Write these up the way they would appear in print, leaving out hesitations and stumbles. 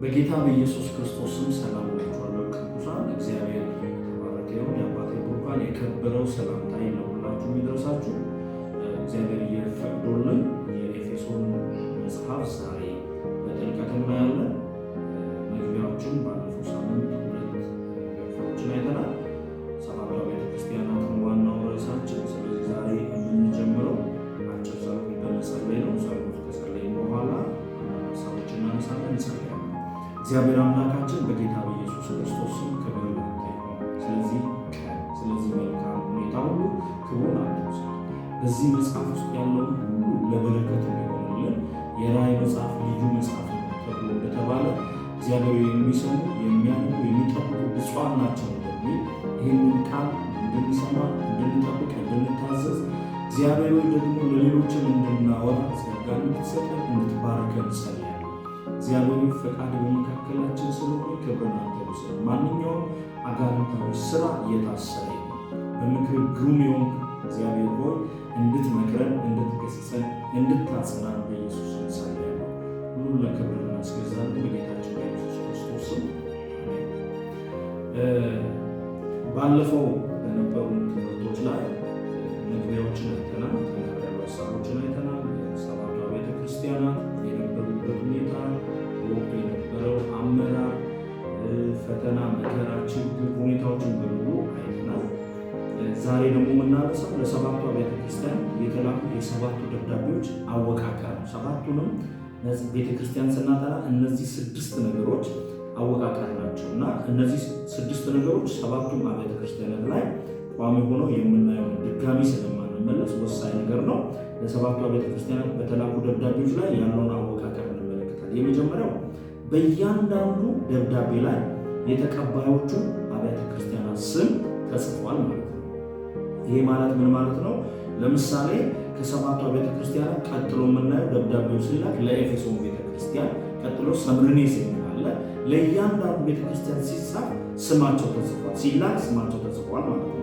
በጌታ በኢየሱስ ክርስቶስ ስም ሰላም እላችኋለሁ። ቅዱሳን እግዚአብሔር የተባረከ ይሁን። የአባቴ ብሩካን የከበረው ሰላምታዬ ለሁላችሁ የሚደርሳችሁ። እግዚአብሔር እየፈቅዶልን የኤፌሶን መጽሐፍ ዛሬ በጥልቀት እናያለን። መግቢያዎችን ባለፈው ሳምንት ሁለት ገጾችን አይተናል። ሰባቱ ቤተ ክርስቲያናትን ዋናው ርዕሳችን። ስለዚህ ዛሬ የምንጀምረው አጭር ጸሎት በመጸለይ ነው። ጸሎት ከጸለይን በኋላ ሀሳቦችን እናነሳለን፣ እንጸልያለን። እግዚአብሔር አምላካችን በጌታ በኢየሱስ ክርስቶስ ስም ክብር ላንተ ይሁን። ስለዚህ መልካም ሁኔታ ሁሉ ክብር ላንተ። በዚህ መጽሐፍ ውስጥ ያለው ሁሉ ለበረከት እንዲሆንልን የራእይ መጽሐፍ ልዩ መጽሐፍ ተብሎ እንደተባለ እግዚአብሔር የሚሰሙ የሚያምኑ የሚጠብቁ ብፁዓን ናቸው በሚል ይህንን ቃል እንድንሰማ እንድንጠብቅ እንድንታዘዝ እግዚአብሔር ደግሞ ለሌሎችም እንድናወራ ጸጋ እንድትሰጠን እንድትባርከን እንጸልያለን። እግዚአብሔር ፈቃድ በመካከላችን ስለሆነ ክብርን አንተ ውሰድ። ማንኛውም አጋንንታዊ ስራ እየታሰረ በምክር ግሩም የሆንክ እግዚአብሔር ሆይ እንድትመክረን፣ እንድትገስጸን፣ እንድታጽናን በኢየሱስ ስም ጸልያለሁ። ሁሉን ለክብር እናስገዛለን በጌታችን በኢየሱስ ክርስቶስ ስም። ባለፈው በነበሩ ትምህርቶች ላይ መግቢያዎችን አይተናል፣ ያሉ ሀሳቦችን አይተናል። ሰባቱ ቤተ ክርስቲያናት የነበሩበት ሁኔታ፣ በወቅቱ የነበረው አመራር፣ ፈተና፣ መከራ፣ ችግር ሁኔታዎችን በሙሉ አይተናል። ዛሬ ደግሞ የምናነሳው ለሰባቱ ቤተ ክርስቲያን የተላኩ የሰባቱ ደብዳቤዎች አወቃቀር ነው። ሰባቱንም ቤተ ክርስቲያን ስናጠና እነዚህ 6 ነገሮች አወቃቀር ናቸው እና እነዚህ 6 ነገሮች ሰባቱም አብያተ ክርስቲያናት ላይ ቋሚ ሆነው የምናየው ድጋሚ ስለማንመለስ ወሳኝ ነገር ነው። ለሰባቱ አብያተ ክርስቲያናት በተላኩ ደብዳቤዎች ላይ ያለውን አወቃቀር እንመለከታለን። የመጀመሪያው በእያንዳንዱ ደብዳቤ ላይ የተቀባዮቹ አብያተ ክርስቲያናት ስም ተጽፏል ማለት ነው። ይሄ ማለት ምን ማለት ነው? ለምሳሌ ከሰባቱ አብያተ ክርስቲያናት ቀጥሎ የምናየው ደብዳቤው ሲላክ ለኤፌሶን ቤተክርስቲያን፣ ቀጥሎ ሰምርኔስ የሚላለ ለእያንዳንዱ ቤተክርስቲያን ሲጻፍ ስማቸው ተጽፏል፣ ሲላክ ስማቸው ተጽፏል ማለት ነው።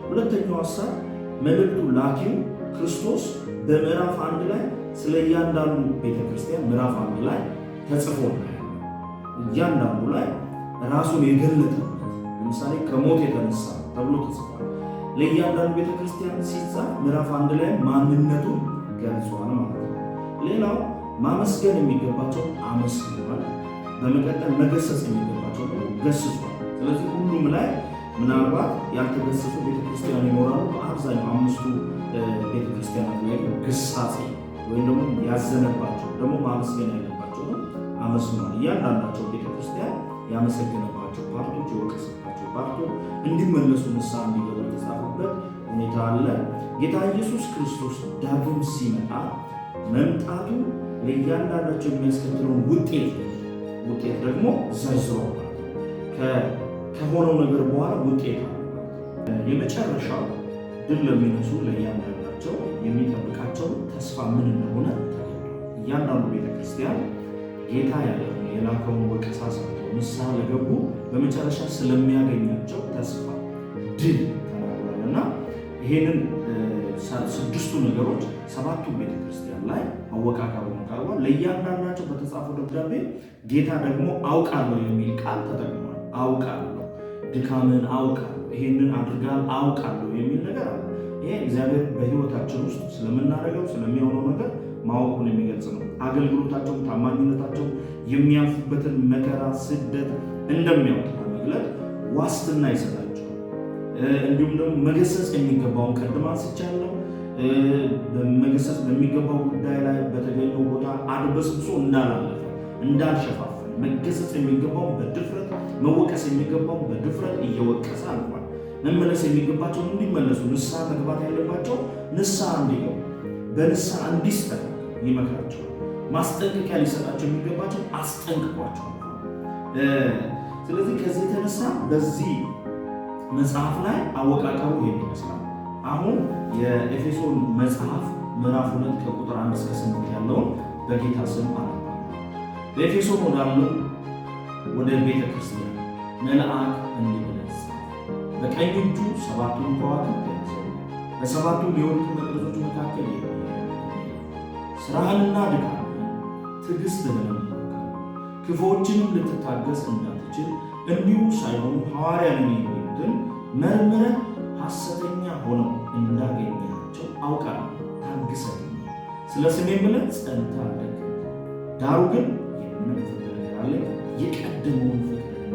ሁለተኛው ሀሳብ መልእክቱ ላኪው ክርስቶስ በምዕራፍ 1 ላይ ስለ እያንዳንዱ ቤተክርስቲያን ምዕራፍ 1 ላይ ተጽፎ እናያለን። እያንዳንዱ ላይ ራሱን የገለጠበት ለምሳሌ ከሞት የተነሳ ተብሎ ተጽፏል። ለእያንዳንዱ ቤተክርስቲያን ሲጻፍ ምዕራፍ 1 ላይ ማንነቱን ገልጿል ማለት ነው። ሌላው ማመስገን የሚገባቸው አመስግኗል። በመቀጠል መገሰጽ የሚገባቸው ገስጿል። ስለዚህ ሁሉም ላይ ምናልባት ያልተገሰጹ ቤተክርስቲያን ይኖራሉ። በአብዛኛው 5ቱ ቤተክርስቲያናት ላይ ግሳጼ ወይም ደግሞ ያዘነባቸው ደግሞ ማመስገን ያለባቸው አመስግኗል። እያንዳንዳቸው ቤተክርስቲያን ያመሰገነባቸው ፓርቶች፣ የወቀሰባቸው ፓርቶች እንዲመለሱ ንስሐ እንዲገቡ የተጻፈበት ሁኔታ አለ። ጌታ ኢየሱስ ክርስቶስ ዳግም ሲመጣ መምጣቱ ለእያንዳንዳቸው የሚያስከትለውን ውጤት ደግሞ ዘርዝሯል። ከሆነው ነገር በኋላ ውጤት አለ። የመጨረሻው ድል ለሚነሱ ለእያንዳንዳቸው የሚጠብቃቸው ተስፋ ምን እንደሆነ እያንዳንዱ ቤተክርስቲያን ጌታ ያለውን የላከውን ወቀሳ ሰምተው ንስሐ ለገቡ በመጨረሻ ስለሚያገኛቸው ተስፋ ድል ተናግሯል እና ይሄንን 6ቱ ነገሮች 7ቱ ቤተክርስቲያን ላይ አወቃቀሩን ቀርቧል። ለእያንዳንዳቸው በተጻፈው ደብዳቤ ጌታ ደግሞ አውቃለሁ የሚል ቃል ተጠቅሟል። አውቃለሁ፣ ድካምን አውቃለሁ፣ ይሄንን አድርጋል አውቃለሁ የሚል ነገር አለ። ይሄ እግዚአብሔር በሕይወታችን ውስጥ ስለምናደርገው ስለሚሆነው ነገር ማወቁን የሚገልጽ ነው። አገልግሎታቸው፣ ታማኝነታቸው የሚያልፉበትን መከራ፣ ስደት እንደሚያውቅ በመግለጥ ዋስትና ይሰጣቸው። እንዲሁም ደግሞ መገሰጽ የሚገባውን ቀድማ አንስቻለሁ። መገሰጽ በሚገባው ጉዳይ ላይ በተገኘው ቦታ አድበስብሶ እንዳላለፈ እንዳልሸፋፈን፣ መገሰጽ የሚገባውን በድፍረት መወቀስ የሚገባውን በድፍረት እየወቀሰ አልፏል። መመለስ የሚገባቸው እንዲመለሱ፣ ንስሐ መግባት ያለባቸው ንስሐ እንዲገቡ፣ በንስሐ እንዲስተካከሉ ይመክራቸዋል። ማስጠንቀቂያ ሊሰጣቸው የሚገባቸው አስጠንቅቋቸው። ስለዚህ ከዚህ የተነሳ በዚህ መጽሐፍ ላይ አወቃቀሩ ይሄን ይመስላል። አሁን የኤፌሶን መጽሐፍ ምዕራፍ 2 ከቁጥር 1 እስከ 8 ያለውን በጌታ ስም አነባለሁ። በኤፌሶን ወዳለው ወደ ቤተ ክርስቲያን መልአክ እንዲህ ብለህ ጻፍ። በቀኝ እጁ 7ቱን ከዋክብት የያዘው በ7ቱም የወርቅ መቅረዞች መካከል ስራህንና ድካምህን ትዕግስትህንም ክፉዎችንም ልትታገስ እንዳትችል እንዲሁ ሳይሆኑ ሐዋርያ ነኝ የሚሉትን መርምረህ ሐሰተኛ ሆነው እንዳገኘሃቸው አውቃለሁ። ታግሰህ ስለ ስሜም ብለህ ጸንተህ አልደከምክም። ዳሩ ግን የምነግርህ ነገር አለ፣ የቀደመውን ፍቅርህን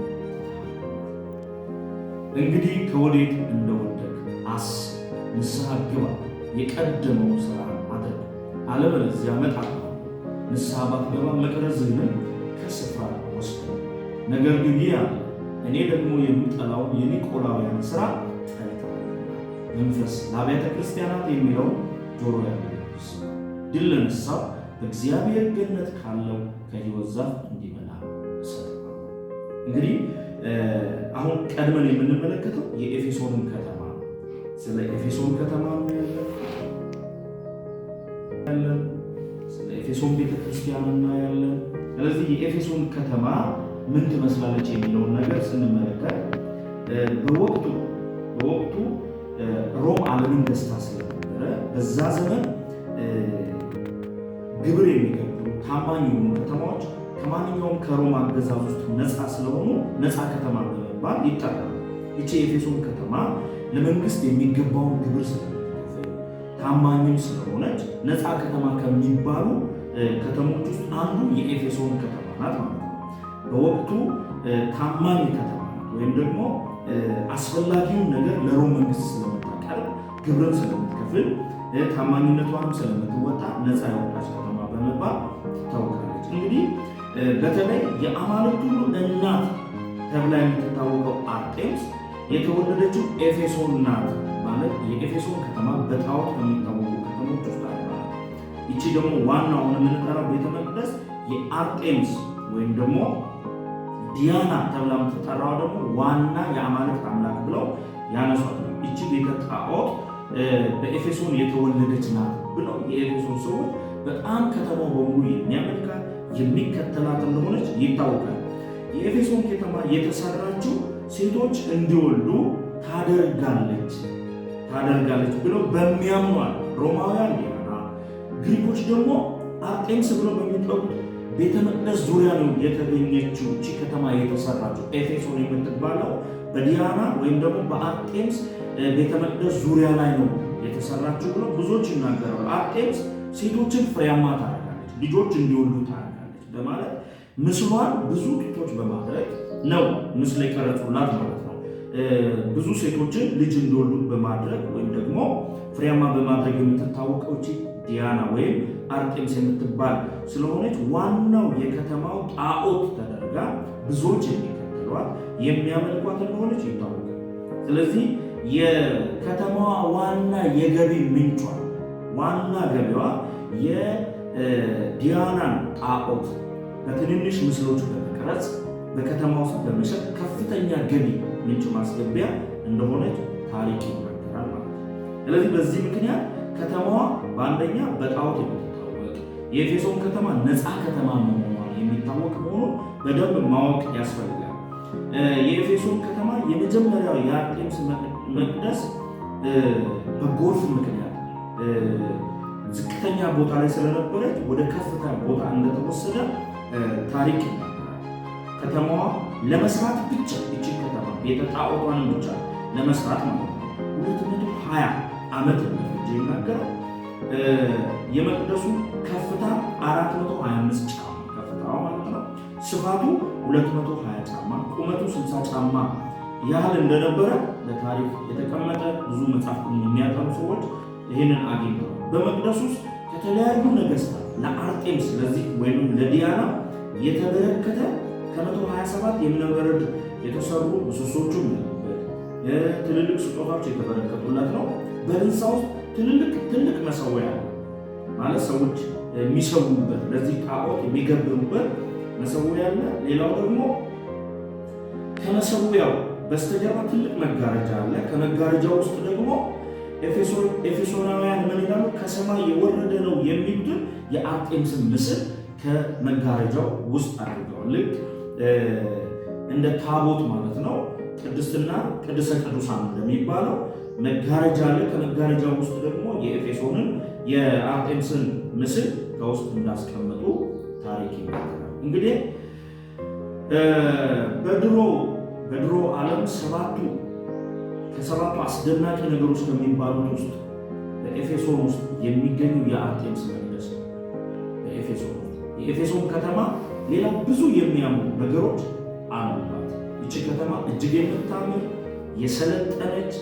እንግዲህ ከወዴት እንደወደቅ አስብ፣ ንስሐ ግባ፣ የቀደመውን ሥራ አድርግ፣ አለበለዚያ እመጣለሁ። ንስሐ ባትገባ መቅረዝህንም ከስፍራ ወስደው። ነገር ግን ይህ አለ፣ እኔ ደግሞ የምጠላውን የኒቆላውያን ሥራ ጠልቻለሁ። መንፈስ ለአብያተ ክርስቲያናት የሚለውን ጆሮ ያለው ይስማ። ድል ለነሳው በእግዚአብሔር ገነት ካለው ከሕይወት ዛፍ እንዲበላ እሰጠዋለሁ። እንግዲህ አሁን ቀድመን የምንመለከተው የኤፌሶንን ከተማ ነው። ስለ ኤፌሶን ከተማ ነው ያለን፣ ስለ ኤፌሶን ቤተክርስቲያን እናያለን። ስለዚህ የኤፌሶን ከተማ ምን ትመስላለች የሚለውን ነገር ስንመለከት በወቅቱ ሮም ዓለምን ገዝታ ስለነበረ በዛ ዘመን ግብር የሚገብሩ ታማኝ የሆኑ ከተማዎች ከማንኛውም ከሮም አገዛዝ ውስጥ ነፃ ስለሆኑ ነፃ ከተማ በመባል ይጠራሉ። ይቺ የኤፌሶን ከተማ ለመንግስት የሚገባውን ግብር ስለምትከፍል ታማኝም ስለሆነች ነፃ ከተማ ከሚባሉ ከተሞች ውስጥ አንዱ የኤፌሶን ከተማ ናት ማለት ነው። በወቅቱ ታማኝ ከተማ ናት፣ ወይም ደግሞ አስፈላጊውን ነገር ለሮም መንግስት ስለምታቀርብ ግብርን ስለምትከፍል ታማኝነቷንም ስለምትወጣ ነፃ የወጣች ከተማ በመባል ትታወቃለች። እንግዲህ በተለይ የአማልክት ሁሉ እናት ተብላ የምትታወቀው አርጤምስ የተወለደችው ኤፌሶን ናት። ማለት የኤፌሶን ከተማ በጣዖት ከሚታወቁ ከተሞች ውስጥ ናት። ይቺ ደግሞ ዋናውን የምንጠራው ቤተ መቅደስ የአርጤምስ ወይም ደግሞ ዲያና ተብላ የምትጠራው ደግሞ ዋና የአማልክት አምላክ ብለው ያነሷት ነው። ይቺ ቤተ ጣዖት በኤፌሶን የተወለደች ናት ብለው የኤፌሶን ሰዎች በጣም ከተማው በሙሉ የሚያመልካት የሚከተላት እንደሆነች ይታወቃል። የኤፌሶን ከተማ የተሰራችው ሴቶች እንዲወልዱ ታደርጋለች ብለው በሚያምኗል ሮማውያን ዲያና፣ ግሪኮች ደግሞ አርጤምስ ብለው በሚጠሩት ቤተ መቅደስ ዙሪያ ነው የተገኘችው። እቺ ከተማ የተሰራችው ኤፌሶን የምትባለው በዲያና ወይም ደግሞ በአርጤምስ ቤተ መቅደስ ዙሪያ ላይ ነው የተሰራችው ብለው ብዙዎች ይናገራሉ። አርጤምስ ሴቶችን ፍሬያማ ታደርጋለች፣ ልጆች እንዲወልዱ ታደርጋለች በማለት ምስሏን ብዙ ጡቶች በማድረግ ነው ምስል የቀረጹላት ማለት ነው። ብዙ ሴቶችን ልጅ እንዲወልዱ በማድረግ ወይም ደግሞ ፍሬያማ በማድረግ የምትታወቀው እቺ ዲያና ወይም አርጤምስ የምትባል ስለሆነች ዋናው የከተማው ጣዖት ተደርጋ ብዙዎች የሚከተሏት የሚያመልኳት እንደሆነች ይታወቃል። ስለዚህ የከተማዋ ዋና የገቢ ምንጯ ዋና ገቢዋ የዲያናን ጣዖት በትንንሽ ምስሎች በመቅረጽ በከተማ ውስጥ በመሸጥ ከፍተኛ ገቢ ምንጭ ማስገቢያ እንደሆነች ታሪክ ይናገራል ማለት ነው። ስለዚህ በዚህ ምክንያት ከተማዋ በአንደኛ በጣዖት የምትታወቅ የኤፌሶን ከተማ ነፃ ከተማ መሆኗ የሚታወቅ መሆኑን በደንብ ማወቅ ያስፈልጋል። የኤፌሶን ከተማ የመጀመሪያው የአርጤምስ መቅደስ በጎርፍ ምክንያት ዝቅተኛ ቦታ ላይ ስለነበረች ወደ ከፍታ ቦታ እንደተወሰደ ታሪክ ይናገራል። ከተማዋ ለመስራት ብቻ እቺ ከተማ ቤተ ጣዖቷንም ብቻ ለመስራት ማለት ነው 220 ዓመት እንደፈጀ ይናገራል። የመቅደሱ ከፍታ 425 ጫማ ከፍታው ማለት ነው። ስፋቱ 220 ጫማ፣ ቁመቱ 60 ጫማ ያህል እንደነበረ በታሪክ የተቀመጠ ብዙ መጽሐፍ የሚያጠኑ ሰዎች ይህንን አግኝተዋል። በመቅደሱ ውስጥ ከተለያዩ ነገስታት ለአርጤምስ ለዚህ ወይም ለዲያና የተበረከተ ከ127 የእብነበረድ የተሰሩ ምሰሶቹም ያሉበት ትልልቅ ስጦታዎች የተበረከቱለት ነው። በህንፃ ውስጥ ትልቅ መሰዊያ ማለት ሰዎች የሚሰውበት ለዚህ ጣዖት የሚገብሩበት መሰዊያ አለ። ሌላው ደግሞ ከመሰዊያው በስተጀርባ ትልቅ መጋረጃ አለ። ከመጋረጃው ውስጥ ደግሞ ኤፌሶናውያን ምን ይላሉ? ከሰማይ የወረደ ነው የሚሉትን የአርጤምስን ምስል ከመጋረጃው ውስጥ አድርገዋል። ልክ እንደ ታቦት ማለት ነው። ቅድስትና ቅድስተ ቅዱሳን እንደሚባለው መጋረጃ አለ። ከመጋረጃ ውስጥ ደግሞ የኤፌሶንን የአርጤምስን ምስል ከውስጥ እንዳስቀመጡ ታሪክ ይናገራል። እንግዲህ በድሮ ዓለም ከሰባቱ አስደናቂ ነገሮች ከሚባሉት ውስጥ በኤፌሶን ውስጥ የሚገኙ የአርጤምስ መቅደስ ነው። የኤፌሶን ከተማ ሌላ ብዙ የሚያምሩ ነገሮች አሉባት። ይቺ ከተማ እጅግ የምታምር የሰለጠነች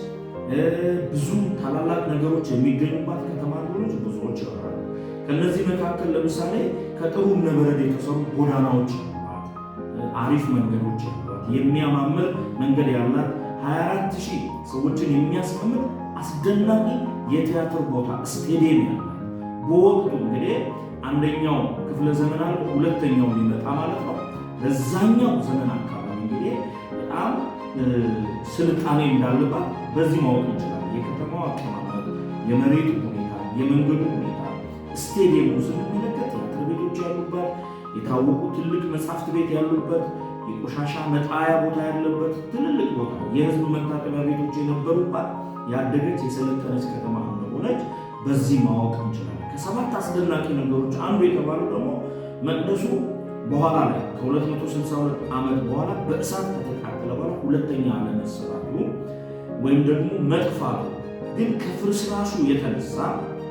ብዙ ታላላቅ ነገሮች የሚገኙባት ከተማ እንደሆነች ብዙዎች ያወራሉ። ከነዚህ መካከል ለምሳሌ ከጥሩ እምነበረድ የተሰሩ ጎዳናዎች አሏት፣ አሪፍ መንገዶች አሏት፣ የሚያማምር መንገድ ያላት 24,000 ሰዎችን የሚያስቀምጥ አስደናቂ የቲያትር ቦታ ስቴዲየም ያላት በወቅቱ እንግዲህ አንደኛው ክፍለ ዘመን አለ፣ ሁለተኛው ሊመጣ ማለት ነው። በዛኛው ዘመን አካባቢ እንግዲህ በጣም ስልጣኔ እንዳለባት በዚህ ማወቅ እንችላለን። የከተማው አቀማመጥ፣ የመሬቱ ሁኔታ፣ የመንገዱ ሁኔታ፣ ስቴዲየሙ ስንመለከት ትምህርት ቤቶች ያሉበት፣ የታወቁ ትልቅ መጻሕፍት ቤት ያሉበት፣ የቆሻሻ መጣያ ቦታ ያለበት ትልልቅ ቦታ፣ የህዝብ መታጠቢያ ቤቶች የነበሩባት ያደገች የሰለጠነች ከተማ እንደሆነች በዚህ ማወቅ እንችላለን። ከሰባት አስደናቂ ነገሮች አንዱ የተባለው ደግሞ መቅደሱ በኋላ ላይ ከ262 ዓመት በኋላ በእሳት ከተቃጠለ በኋላ ሁለተኛ አለመሰራቱ ወይም ደግሞ መጥፋቱ ግን ከፍርስራሹ የተነሳ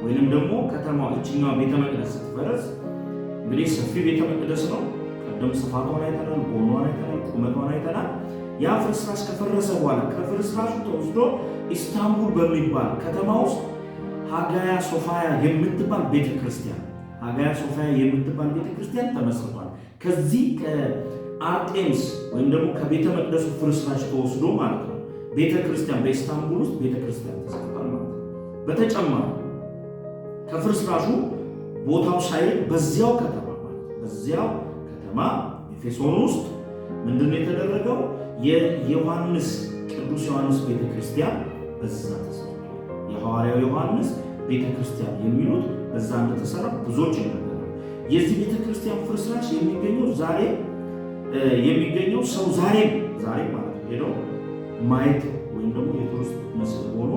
ወይም ደግሞ ከተማዋ እችኛዋ ቤተ መቅደስ ስትፈረስ እንግዲህ ሰፊ ቤተ መቅደስ ነው። ቀደም ስፋቷን አይተናል፣ ጎኗን አይተናል፣ ቁመቷን አይተናል። ያ ፍርስራሽ ከፈረሰ በኋላ ከፍርስራሹ ተወስዶ ኢስታንቡል በሚባል ከተማ ውስጥ ሃጋያ ሶፋያ የምትባል ቤተክርስቲያን ተመስርቷል። ከዚህ ከአርጤምስ ወይም ደግሞ ከቤተ መቅደሱ ፍርስራሽ ተወስዶ ማለት ነው ቤተክርስቲያን በኢስታንቡል ውስጥ ቤተክርስቲያን ተሰርቷል ማለት ነው። በተጨማሪ ከፍርስራሹ ቦታው ሳይል በዚያው ከተማ ኤፌሶን ውስጥ ምንድነው የተደረገው? የዮሐንስ ቅዱስ ዮሐንስ ቤተክርስቲያን በዛ ተሰርቷል። የሐዋርያው ዮሐንስ ቤተክርስቲያን የሚሉት በዛ እንደተሰራ ብዙዎች ይናገራሉ። የዚህ ቤተክርስቲያን ፍርስራሽ የሚገኘው ሰው ዛሬ ማለት ነው ሄደው ማየት ወይም ደግሞ የቱሪስት መስህብ ሆኖ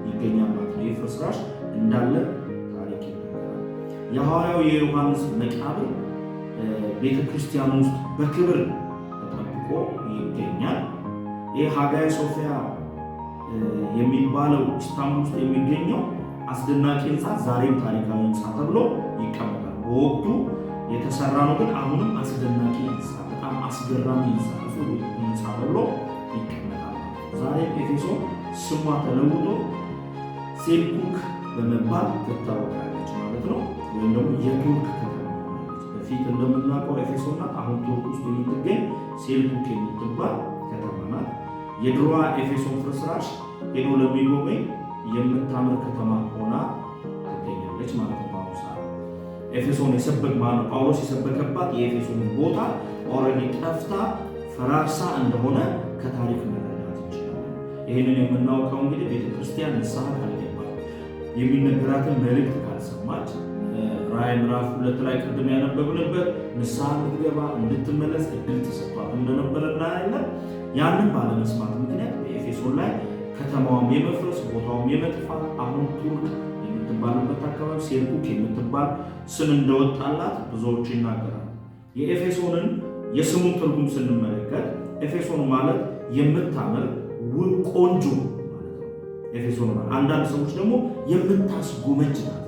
ይገኛል ማለት ነው። ይህ ፍርስራሽ እንዳለ ታሪክ ይናገራል። የሐዋርያው የዮሐንስ መቃብር ቤተክርስቲያን ውስጥ በክብር ተጠብቆ ይገኛል። ይህ ሃጋያ ሶፊያ የሚባለው ኢስታንቡል ውስጥ የሚገኘው አስደናቂ ህንፃ ዛሬም ታሪካዊ ህንፃ ተብሎ ይቀመጣል። በወቅቱ የተሰራ ነው፣ ግን አሁንም አስደናቂ ህንፃ፣ በጣም አስገራሚ ህንፃ ተብሎ ይቀመጣል። ዛሬም ኤፌሶን ስሟ ተለውጦ ሴልኩክ በመባል ትታወቃለች ማለት ነው። ወይም ደግሞ የቱርክ ከተማ ሆናለች። በፊት እንደምናውቀው ኤፌሶን ናት። አሁን ቱርክ ውስጥ የምትገኝ ሴልኩክ የምትባል ከተማ ናት። የድሮዋ ኤፌሶን ፍርስራሽ ሄዶ ለሚጎበኝ የምታምር ከተማ ሆና ትገኛለች ማለት ነው። በአሁኑ ሰዓት ኤፌሶን ጳውሎስ የሰበከባት የኤፌሶን ቦታ ኦልሬዲ ጠፍታ ፈራርሳ እንደሆነ ከታሪክ መረዳት እንችላለን። ይህንን የምናውቀው እንግዲህ ቤተክርስቲያን ንስሐ ካልገባች፣ የሚነገራትን መልእክት ካልሰማች፣ ራዕይ ምዕራፍ 2 ላይ ቅድም ያነበብንበት ንስሐ እንድትገባ እንድትመለስ እድል ተሰጥቷት እንደነበረ እናያለን። ያንን ባለመስማት ምክንያት በኤፌሶን ላይ ከተማዋም የመፍረስ ቦታውም የመጥፋት አሁን ቱርክ የምትባልበት አካባቢ ሴልኩክ የምትባል ስም እንደወጣላት ብዙዎች ይናገራሉ። የኤፌሶንን የስሙን ትርጉም ስንመለከት ኤፌሶን ማለት የምታምር ውብ ቆንጆ ማለት ነው። ኤፌሶን ማለት አንዳንድ ሰዎች ደግሞ የምታስጎመጅ ናት።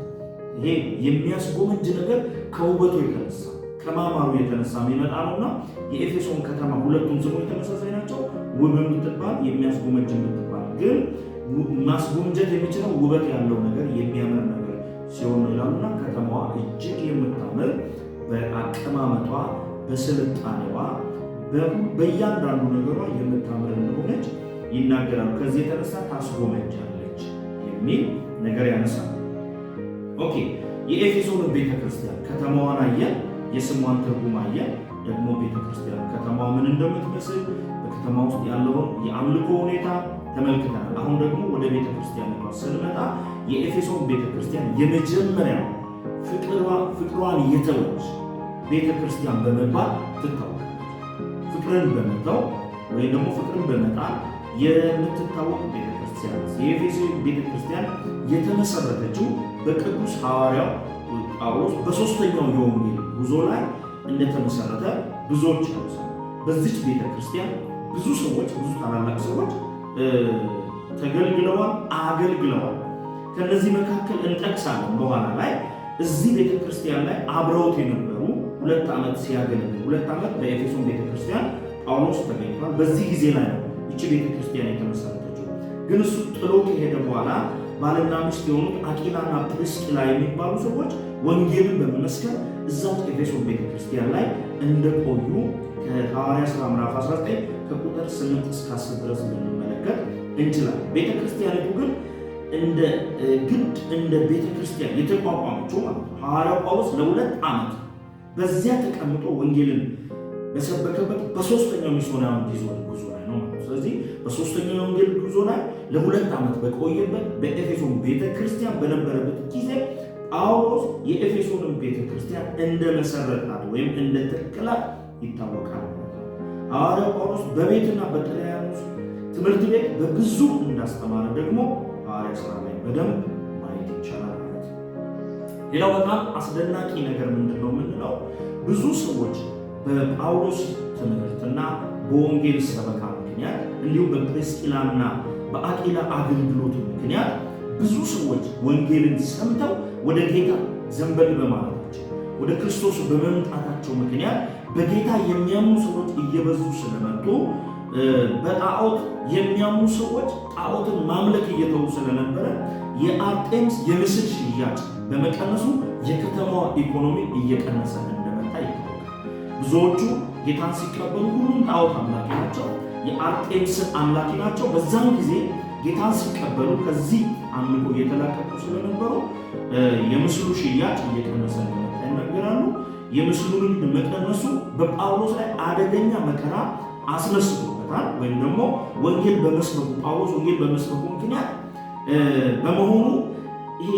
ይሄ የሚያስጎመጅ ነገር ከውበቱ የተነሳ ከማማሩ የተነሳ የሚመጣ ነውና የኤፌሶን ከተማ ሁለቱም ስሞች ተመሳሳይ ናቸው። ውብ የምትባል የሚያስጎመጅ የምትባል ግን ማስጎምጀት የሚችለው ውበት ያለው ነገር የሚያምር ነገር ሲሆን ነው ይላሉና ከተማዋ እጅግ የምታምር በአቀማመጧ በስልጣኔዋ በእያንዳንዱ ነገሯ የምታምር እንደሆነች ይናገራሉ። ከዚህ የተነሳ ታስጎመጃለች የሚል ነገር ያነሳል። ኦኬ፣ የኤፌሶንን ቤተክርስቲያን ከተማዋን አየን፣ የስሟን ትርጉም አየን። ደግሞ ቤተክርስቲያን ከተማዋ ምን እንደምትመስል በከተማ ውስጥ ያለውን የአምልኮ ሁኔታ ተመልክተናል። አሁን ደግሞ ወደ ቤተክርስቲያን ስንመጣ የኤፌሶን ቤተክርስቲያን የመጀመሪያው ፍቅሯን የተወች ቤተክርስቲያን በመባል ትታወቃለች። ፍቅርን በመተው ወይም ደግሞ ፍቅርን በመጣል የምትታወቅ ቤተክርስቲያን። የኤፌሶን ቤተክርስቲያን የተመሰረተችው በቅዱስ ሐዋርያው ጳውሎስ በሶስተኛው የወንጌል ጉዞ ላይ እንደተመሰረተ ብዙዎች ያውቃሉ። በዚች ቤተክርስቲያን ብዙ ሰዎች፣ ብዙ ታላላቅ ሰዎች ተገልግለዋል፣ አገልግለዋል። ከነዚህ መካከል እንጠቅሳለን በኋላ ላይ። እዚህ ቤተክርስቲያን ላይ አብረውት የነበሩ 2 ዓመት ሲያገለግሉ 2 ዓመት በኤፌሶን ቤተክርስቲያን ጳውሎስ ተገኝቷል። በዚህ ጊዜ ላይ ነው ይቺ ቤተክርስቲያን የተመሰረተችው። ግን እሱ ጥሎ ከሄደ በኋላ ባልና ሚስት የሆኑት አቂላና ጵርስቂላ የሚባሉ ሰዎች ወንጌልን በመመስከር እዛው ኤፌሶን ቤተክርስቲያን ላይ እንደቆዩ ከሐዋርያት ሥራ ምዕራፍ 19 ከቁጥር 8 እስከ 10 ድረስ ልንመለከት እንችላለን። ቤተክርስቲያኒቱ ግን እንደ ቤተክርስቲያን የተቋቋመችው ማለት ነው ሐዋርያው ጳውሎስ ለ2 ዓመት በዚያ ተቀምጦ ወንጌልን በሰበከበት በሶስተኛው ሚስዮናዊ ጉዞ ላይ ነው ማለት ነው። ስለዚህ በሶስተኛው ወንጌል ጉዞ ላይ ለ2 ዓመት በቆየበት በኤፌሶን ቤተክርስቲያን በነበረበት ጊዜ ጳውሎስ የኤፌሶንን ቤተክርስቲያን እንደመሰረታት ወይም እንደተከላት ይታወቃል ማለት ነው። ሐዋርያው ጳውሎስ በቤትና በተለያዩ ትምህርት ቤት በብዙ እንዳስተማረ ደግሞ ሐዋርያት ሥራ ላይ በደንብ ማየት ይቻላል ማለት ነው። ሌላው በጣም አስደናቂ ነገር ምንድነው የምንለው ብዙ ሰዎች በጳውሎስ ትምህርትና በወንጌል ሰበካ ምክንያት እንዲሁም በጵርስቂላና በአቂላ አገልግሎት ምክንያት ብዙ ሰዎች ወንጌልን ሰምተው ወደ ጌታ ዘንበል በማለታቸው ወደ ክርስቶስ በመምጣታቸው ምክንያት በጌታ የሚያምኑ ሰዎች እየበዙ ስለመጡ በጣዖት የሚያምኑ ሰዎች ጣዖትን ማምለክ እየተዉ ስለነበረ የአርጤምስ የምስል ሽያጭ በመቀነሱ የከተማዋ ኢኮኖሚ እየቀነሰ እንደመጣ ይታወቃል። ብዙዎቹ ጌታን ሲቀበሉ ሁሉም ጣዖት አምላኪ ናቸው፣ የአርጤምስን አምላኪ ናቸው። በዛም ጊዜ ጌታን ሲቀበሉ ከዚህ አምልኮ እየተላቀቁ ስለነበሩ የምስሉ ሽያጭ እየቀነሰ እንደመጣ ይናገራሉ። የምስሉ ንግድ መቀነሱ በጳውሎስ ላይ አደገኛ መከራ አስነስቶበታል። ወይም ደግሞ ወንጌል በመስበኩ ጳውሎስ ወንጌል በመስበኩ ምክንያት በመሆኑ ይሄ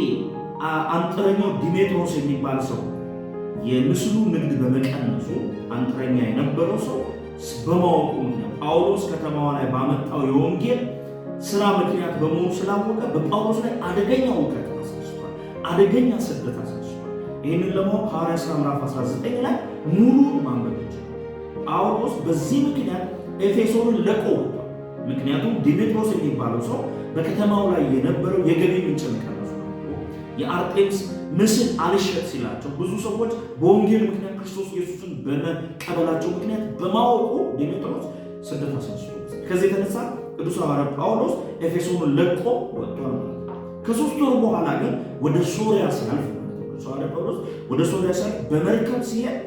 አንጥረኛው ዲሜጥሮስ የሚባል ሰው የምስሉ ንግድ በመቀነሱ አንጥረኛ የነበረው ሰው በማወቁ ምክንያት ጳውሎስ ከተማዋ ላይ ባመጣው የወንጌል ስራ ምክንያት በመሆኑ ስላወቀ በጳውሎስ ላይ አደገኛ እውቀት አስነስቷል፣ አደገኛ ስደት አስነስቷል። ይህንን ለማወቅ ሐዋርያት ሥራ ምዕራፍ 19 ላይ ሙሉ ማንበብ ይችላል። ጳውሎስ በዚህ ምክንያት ኤፌሶንን ለቆ ወጥቷል። ምክንያቱም ዲሜጥሮስ የሚባለው ሰው በከተማው ላይ የነበረው የገቢ ምንጭ ቀነሱ። የአርጤምስ ምስል አልሸጥ ሲላቸው ብዙ ሰዎች በወንጌል ምክንያት ክርስቶስ ኢየሱስን በመቀበላቸው ምክንያት በማወቁ ዲሜጥሮስ ስደት አስነስቶ ከዚህ የተነሳ ቅዱስ ሐዋርያ ጳውሎስ ኤፌሶንን ለቆ ወጥቷል ማለት ነው። ከ3 ወር በኋላ ግን ወደ ሶሪያ ሲያልፍ ቅዱስ ሐዋርያ ጳውሎስ ወደ ሶሪያ ሲያልፍ በመርከብ ሲሄድ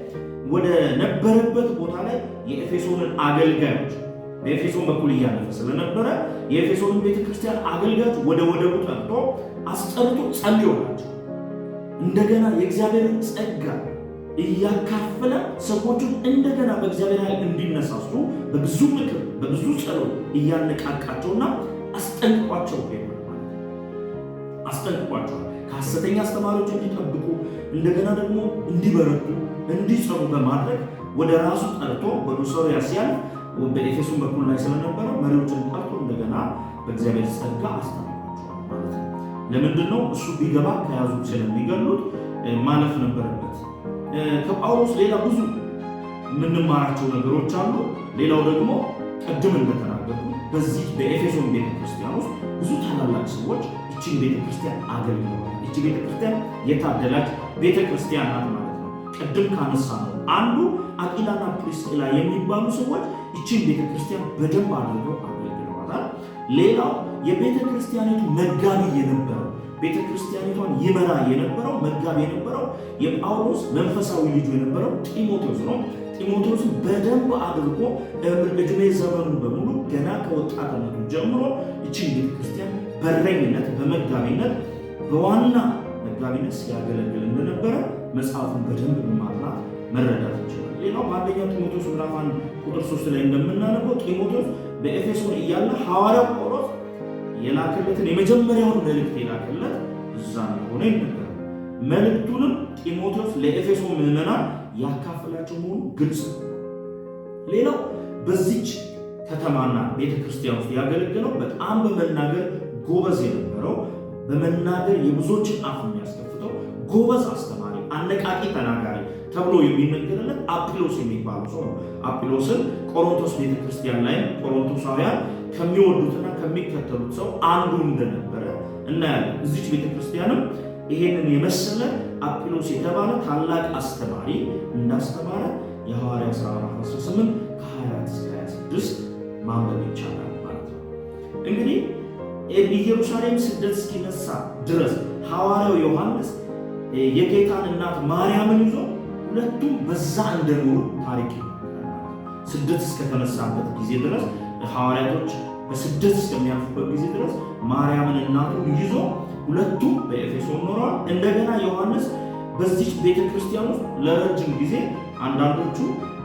ወደ ነበረበት ቦታ ላይ የኤፌሶንን አገልጋዮች በኤፌሶን በኩል እያለፈ ስለነበረ የኤፌሶንን ቤተክርስቲያን አገልጋዮች ወደ ወደቡ ጠርቶ አስጠርቶ ጸልዮላቸው እንደገና የእግዚአብሔርን ጸጋ እያካፈለ ሰዎቹን እንደገና በእግዚአብሔር ኃይል እንዲነሳሱ በብዙ ምክር በብዙ ጸሎት እያነቃቃቸውና አስጠንቅቋቸው ሄዷል ማለት ነው። አስጠንቅቋቸዋል ከሐሰተኛ አስተማሪዎች እንዲጠብቁ እንደገና ደግሞ እንዲበረቱ እንዲጸኑ በማድረግ ወደ ራሱ ጠርቶ ወደ ሶሪያ ሲያልፍ በኤፌሶን በኩል ላይ ስለነበረ መሪዎችን ጠርቶ እንደገና በእግዚአብሔር ጸጋ አስተምሯቸዋል ማለት ነው። ለምንድን ነው እሱ ቢገባ ከያዙ ስለሚገሉት ማለፍ ነበረበት። ከጳውሎስ ሌላ ብዙ የምንማራቸው ነገሮች አሉ። ሌላው ደግሞ ቅድም እንደተናገርኩ በዚህ በኤፌሶን ቤተክርስቲያን ውስጥ ብዙ ታላላቅ ሰዎች ይህችን ቤተክርስቲያን አገልግለዋል። ይህች ቤተክርስቲያን የታደላች ቤተክርስቲያን ናት ማለት ነው። ቅድም ካነሳ ነው አንዱ አቂላና ጵርስቂላ የሚባሉ ሰዎች ይህችን ቤተክርስቲያን በደንብ አድርገው አገልግለዋታል። ሌላው የቤተክርስቲያኒቱ መጋቢ የነበረው ቤተክርስቲያኒቷን ይመራ የነበረው መጋቢ የነበረው የጳውሎስ መንፈሳዊ ልጁ የነበረው ጢሞቴዎስ ነው። ጢሞቴዎስን በደንብ አድርጎ እድሜ ዘመኑ በሙሉ ገና ከወጣትነቱ ጀምሮ ይህችን ቤተክርስቲያን በረኝነት በመጋቢነት በዋና መጋቢነት ሲያገለግል እንደነበረ መጽሐፉን በደንብ በማጥናት መረዳት ይችላል። ሌላው በአንደኛ ጢሞቴዎስ ምዕራፍ 1 ቁጥር 3 ላይ እንደምናነበው ጢሞቴዎስ በኤፌሶን እያለ ሐዋርያው ጳውሎስ የላከለትን የመጀመሪያውን መልእክት የላከለት እዛ እንደሆነ ይነገራል። መልእክቱንም ጢሞቴዎስ ለኤፌሶን ምዕመናን ያካፈላቸው መሆኑ ግልጽ ነው። ሌላው በዚች ከተማና ቤተክርስቲያን ውስጥ ያገለገለው በጣም በመናገር ጎበዝ የነበረው በመናገር የብዙዎችን አፍ የሚያስከፍተው ጎበዝ አስተማሪ፣ አነቃቂ ተናጋሪ ተብሎ የሚነገርለት አጵሎስ የሚባለው ሰው ነው። አጵሎስን ቆሮንቶስ ቤተክርስቲያን ላይ ቆሮንቶሳውያን ከሚወዱትና ከሚከተሉት ሰው አንዱ እንደነበረ እናያለን። እዚች ቤተክርስቲያንም ይሄንን የመሰለ አጵሎስ የተባለ ታላቅ አስተማሪ እንዳስተማረ የሐዋርያት ሥራ 18 ከ24 እስከ 26 ማንበብ ይቻላል ማለት ነው። እንግዲህ ኢየሩሳሌም ስደት እስኪነሳ ድረስ ሐዋርያው ዮሐንስ የጌታን እናት ማርያምን ይዞ ሁለቱም በዛ እንደኖሩ ታሪክ ይናገራል። ስደት እስከተነሳበት ጊዜ ድረስ ሐዋርያቶች በስደት እስከሚያልፉበት ጊዜ ድረስ ማርያምን እናቱን ይዞ ሁለቱም በኤፌሶን ኖረዋል። እንደገና ዮሐንስ በዚህ ቤተክርስቲያን ውስጥ ለረጅም ጊዜ አንዳንዶቹ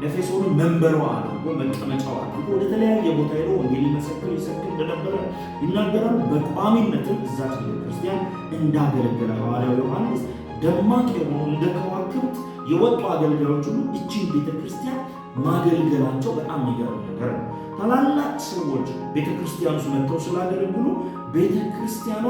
ኤፌሶንን መንበሯ አድርጎ መቀመጫው አድርጎ ወደ ተለያየ ቦታ ሄዶ ወንጌል ይሰብክ እንደነበረ ይናገራል። በቋሚነትም እዛች ቤተክርስቲያን እንዳገለገለ ሐዋርያው ዮሐንስ ደማቅ የሆኑ እንደ ከዋክብት የወጡ አገልጋዮች ሁሉ እቺን ቤተክርስቲያን ማገልገላቸው በጣም የሚገርም ነገር ነው። ታላላቅ ሰዎች ቤተክርስቲያን ውስጥ መጥተው ስላገለግሉ ቤተክርስቲያኗ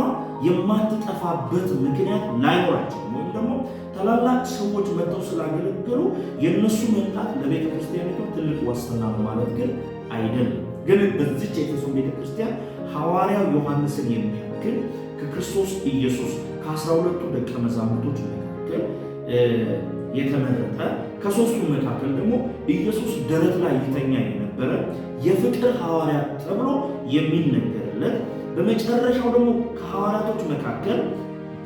የማትጠፋበት ምክንያት ላይኖራቸው ወይም ደግሞ ታላላቅ ሰዎች መጥተው ስላገለገሉ የነሱ መምጣት ለቤተክርስቲያኒቱ ትልቅ ዋስትና ነው ማለት ግን አይደለም። ግን በዚች የኤፌሶን ቤተክርስቲያን ሐዋርያው ዮሐንስን የሚያክል ከክርስቶስ ኢየሱስ ከ12ቱ ደቀ መዛሙርቶች መካከል የተመረጠ ከሶስቱ መካከል ደግሞ ኢየሱስ ደረት ላይ ይተኛ የነበረ የፍቅር ሐዋርያ ተብሎ የሚነገርለት በመጨረሻው ደግሞ ከሐዋርያቶች መካከል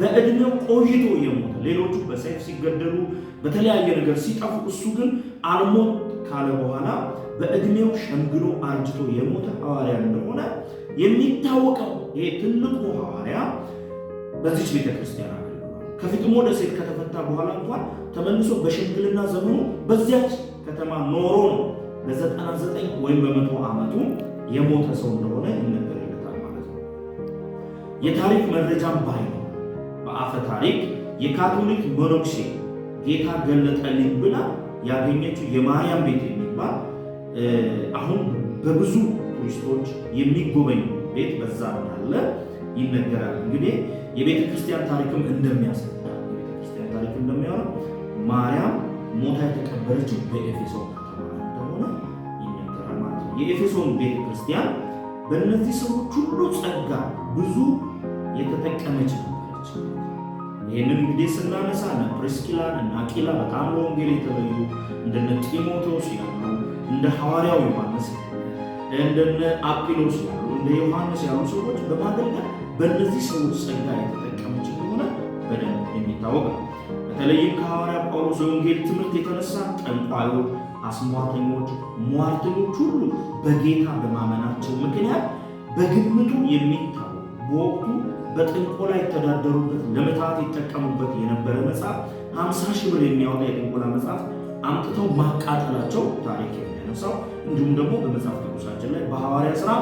በዕድሜው ቆይቶ የሞተ ሌሎቹ በሰይፍ ሲገደሉ በተለያየ ነገር ሲጠፉ እሱ ግን አልሞት ካለ በኋላ በዕድሜው ሸምግሎ አርጅቶ የሞተ ሐዋርያ እንደሆነ የሚታወቀው ይሄ ትልቁ ሐዋርያ በዚች ቤተክርስቲያን ከፊጥሞ ደሴት ከተፈታ በኋላ እንኳን ተመልሶ በሽምግልና ዘመኑ በዚያች ከተማ ኖሮ ነው በ99 ወይም በ100 ዓመቱ የሞተ ሰው እንደሆነ ይነገርለታል ማለት ነው። የታሪክ መረጃም ባይኖር በአፈ ታሪክ የካቶሊክ መነኩሴ ጌታ ገለጠልኝ ብላ ያገኘችው የማርያም ቤት የሚባል አሁን በብዙ ቱሪስቶች የሚጎበኝ ቤት በዛ እንዳለ ይነገራል። እንግዲህ የቤተ ክርስቲያን ታሪክም እንደሚያስረዳ የቤተ ክርስቲያን ታሪክ እንደሚያወራ ማርያም ሞታ የተቀበረችው በኤፌሶን ከተማ እንደሆነ ይነገራል ማለት ነው። የኤፌሶን ቤተ ክርስቲያን በእነዚህ ሰዎች ሁሉ ጸጋ ብዙ የተጠቀመች ነበረች። ይህንን እንግዲህ ስናነሳ እነ ፕሪስኪላን እና አቂላ በጣም ለወንጌል የተለዩ እንደነ ጢሞቴዎስ ያሉ እንደ ሐዋርያው ዮሐንስ እንደነ አጵሎስ ያሉ እንደ ዮሐንስ ያሉ ሰዎች በማገልገል በእነዚህ ሰዎች ጸጋ የተጠቀመች እንደሆነ በደንብ የሚታወቅ ነው። በተለይም ከሐዋርያ ጳውሎስ የወንጌል ትምህርት የተነሳ ጠንቋዮች፣ አስማተኞች፣ ሟርተኞች ሁሉ በጌታ በማመናቸው ምክንያት በግምቱ የሚታወቅ በወቅቱ በጥንቆላ የተዳደሩበት ለምታት ይጠቀሙበት የነበረ መጽሐፍ 50 ሺህ ብር የሚያወጣ የጥንቆላ መጽሐፍ አምጥተው ማቃጠላቸው ታሪክ የሚያነሳው እንዲሁም ደግሞ በመጽሐፍ ቅዱሳችን ላይ በሐዋርያ ሥራ